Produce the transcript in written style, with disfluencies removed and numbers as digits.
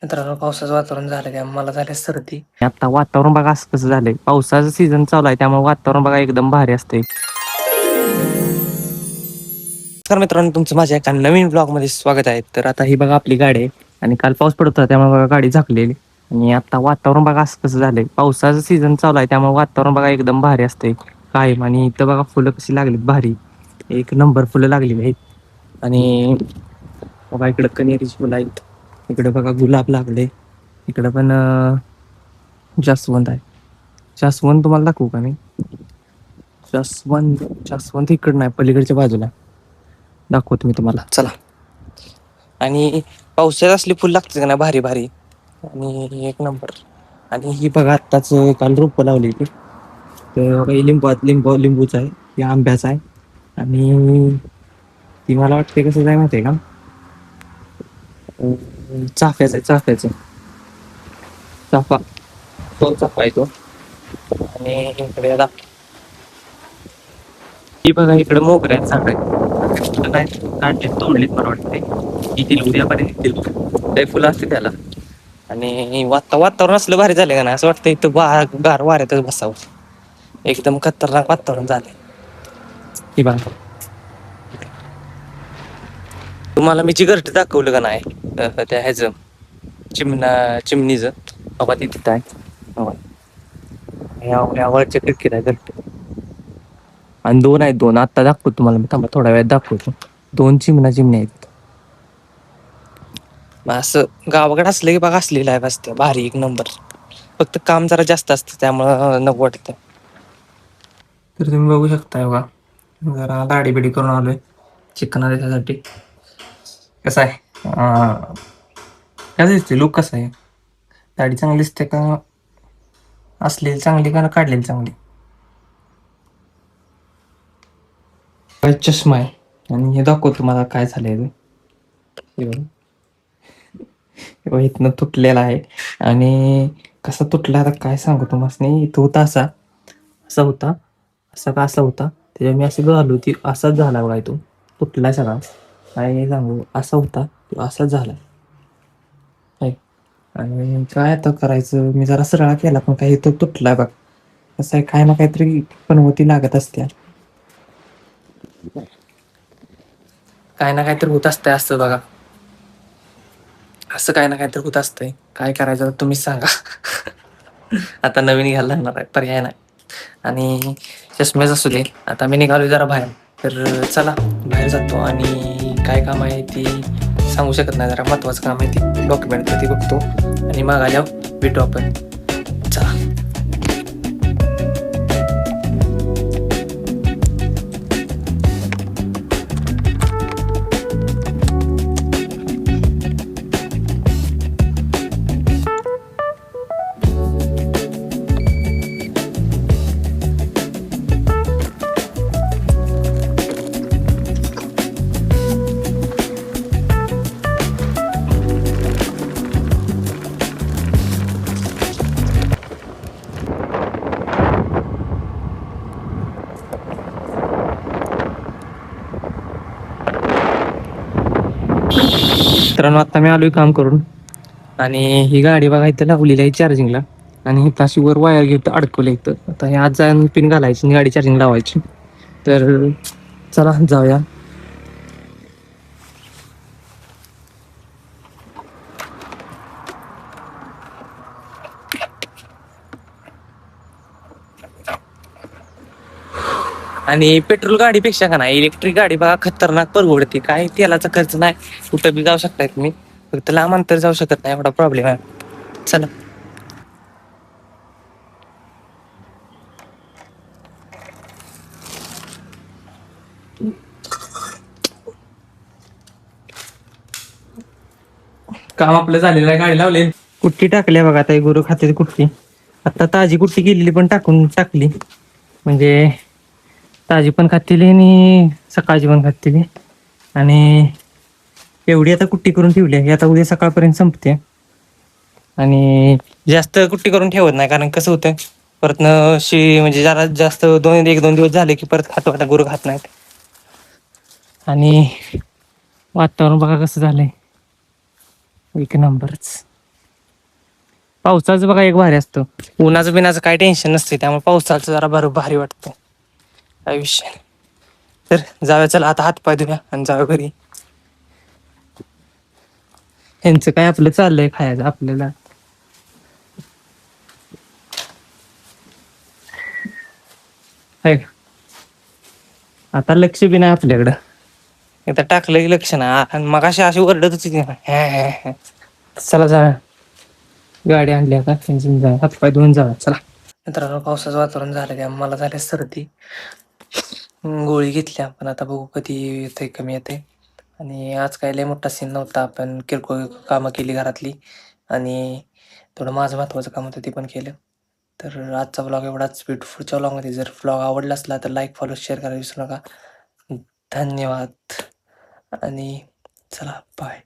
मित्रांनो, पावसाचं वातावरण झालं त्यामुळे मला झालं सर्दी. आता वातावरण बघा असं कसं झालंय. पावसाचं सीझन चालू आहे त्यामुळे वातावरण बघा एकदम भारी असते. तर मित्रांनो, तुमचं माझ्या एका नवीन ब्लॉग मध्ये स्वागत आहे. तर आता ही बघा आपली गाडी आहे आणि काल पाऊस पडत होता त्यामुळे बघा गाडी झाकलेली. आणि आता वातावरण बघा असं कसं झालंय. पावसाचं सीझन चालू आहे त्यामुळे वातावरण बघा एकदम भारी असते कायम. आणि इथं बघा फुलं कशी लागलीत भारी, एक नंबर फुलं लागलेली आहेत. आणि बघा इकडं कनेरीची फुलं आहेत, इकडे बघा गुलाब लागले, इकडे पण जास्वंद आहे. जास्वंद तुम्हाला दाखवू का मी? जास्वंद इकडं नाही, पलीकडच्या बाजूला दाखवतो मी तुम्हाला, चला. आणि पावसाळ्यात असली फुल लागते का ना भारी भारी, आणि एक नंबर. आणि ही बघा आत्ताच काल रोपं लावली ती, तर लिंबूचं आहे, हे आंब्याचं आहे. आणि ती मला वाटते कसं जाय माहिती आहे का, चाफ्याचं चाफा, तो चाफा आहे तो. आणि इकडे आता ही बघा इकडे मोगऱ्या आहेत चांगले नाही काढले, तोडलेत मला वाटते. येतील उद्यापर्यंत येतील, काही फुलं असते त्याला. आणि वातावरण असलं भारी झालं का ना, असं वाटतं इथं गार वाऱ्यातच बसावं. एकदम खतरनाक वातावरण झालंय. ही बघा, तुम्हाला मी चिगर्ट दाखवलं का नाही, त्या ह्याचं चिमणीचं बाबा ती तिथं आहे. वरच्या खिडकीत आहे घरटे. आणि दोन आहेत, दोन आत्ता दाखवतो तुम्हाला मी, थांबा थोड्या वेळात दाखवतो. दोन चिमण्या आहेत. असं गावाकडे असलं की बघा असली लाईफ असते भारी एक नंबर. फक्त काम जरा जास्त असतं त्यामुळं नको वाटतं. तर तुम्ही बघू शकताय बघा, जरा दाढी बिडी करून आलोय चिकन त्याच्यासाठी. कसं आहे, कसं दिसते लुक, कसं आहे, दाढी चांगली दिसते का असलेली चांगली का काढलेली चांगली? चष्मा आहे आणि हे दाखवतो तुम्हाला काय झालंय ते. इथनं तुटलेला आहे. आणि कसा तुटला आता काय सांगू तुम्हाला नाही. इथं होता असा होता, असा का असा होता, त्याच्या मी असं घालू ती असाच झाला बघा. तो तुटलाय सगळा, काय सांगू, असा होता तो असाच झाला. आणि काय आता करायचं, मी जरा सरळा केला पण काही तो तुटलाय बघ. कसं आहे, काय ना काहीतरी पनवती लागत असते, काय ना काहीतरी होत असतंय असं बघा. असं काय ना काहीतरी होत असतंय, काय करायचं तुम्हीच सांगा. आता नवीन घ्यायला लागणार आहे, पर्याय नाही. आणि चष्मेच असू दे, आता मी निघालो जरा बाहेर. तर चला बाहेर जातो आणि काय काम आहे ती सांगू शकत नाही, जरा महत्वाचं काम आहे ती डॉक्युमेंट ती बघतो आणि मग आल्यावर भेटू आपण, चला. मित्रांनो, आता मी आलोय काम करून आणि ही गाडी बघा इथं लावलेली आहे चार्जिंगला. आणि इथं अशी वर वायर घेत अडकवलं इथं. आता हे आज जाऊन पिन घालायची आणि गाडी चार्जिंग लावायची. तर चला जाऊया. आणि पेट्रोल गाडीपेक्षा का नाही इलेक्ट्रिक गाडी बघा खतरनाक परवडते. काय तेलाचा खर्च नाही, कुठं बी जाऊ शकताय तुम्ही, फक्त लांब अंतर जाऊ शकत नाही, एवढा प्रॉब्लेम आहे. चला. काम आपलं झालेलं आहे, गाडी लावली, कुट्टी टाकली बघा. आता गुरु खाते कुट्टी, आता ताजी कुट्टी केलेली पण टाकली, म्हणजे ताजी पण खातील आणि सकाळची पण खातील. आणि एवढी आता कुट्टी करून ठेवली आहे, आता उद्या सकाळपर्यंत संपते. आणि जास्त कुट्टी करून ठेवत नाही, कारण कसं होतं परत म्हणजे जरा जास्त एक दोन दिवस झाले की परत खातो, आता गुरु खात नाहीत. आणि वातावरण बघा कसं झालंय, एक नंबरच. पावसाचं बघा एक भारी असतं. उन्हाचं बिनाचं काही टेन्शन नसते, त्यामुळे पावसाचं जरा बरं भारी वाटतं आयुष्य. तर जाऊया चला आता हातपाय धुया आणि जाऊया घरी. ह्यांचं काय आपलं चाललंय खायचं आपल्याला. हाय का? आता लक्ष बी नाही आपल्याकडं. एकदा टाकलं की लक्ष नाही आणि मग अशी ओरडत होती ती. चला जाऊया. गाडी आणली आता जाऊया, हातपाय धुवून जाऊया चला. मित्रांनो पावसाचं वातावरण झालं त्यामुळे मला झालं सर्दी. गोळी घेतल्या पण आता बघू कधी येते कमी येते. आणि आज काय लय मोठा सीन नव्हता, आपण किरकोळ कामं केली घरातली आणि थोडं माझं महत्त्वाचं काम होतं ते पण केलं. तर आजचा व्लॉग एवढाच. भेटू पुढच्या व्लॉगमध्ये. जर व्लॉग आवडला असला तर लाईक फॉलो शेअर करायला विसरू नका. धन्यवाद आणि चला बाय.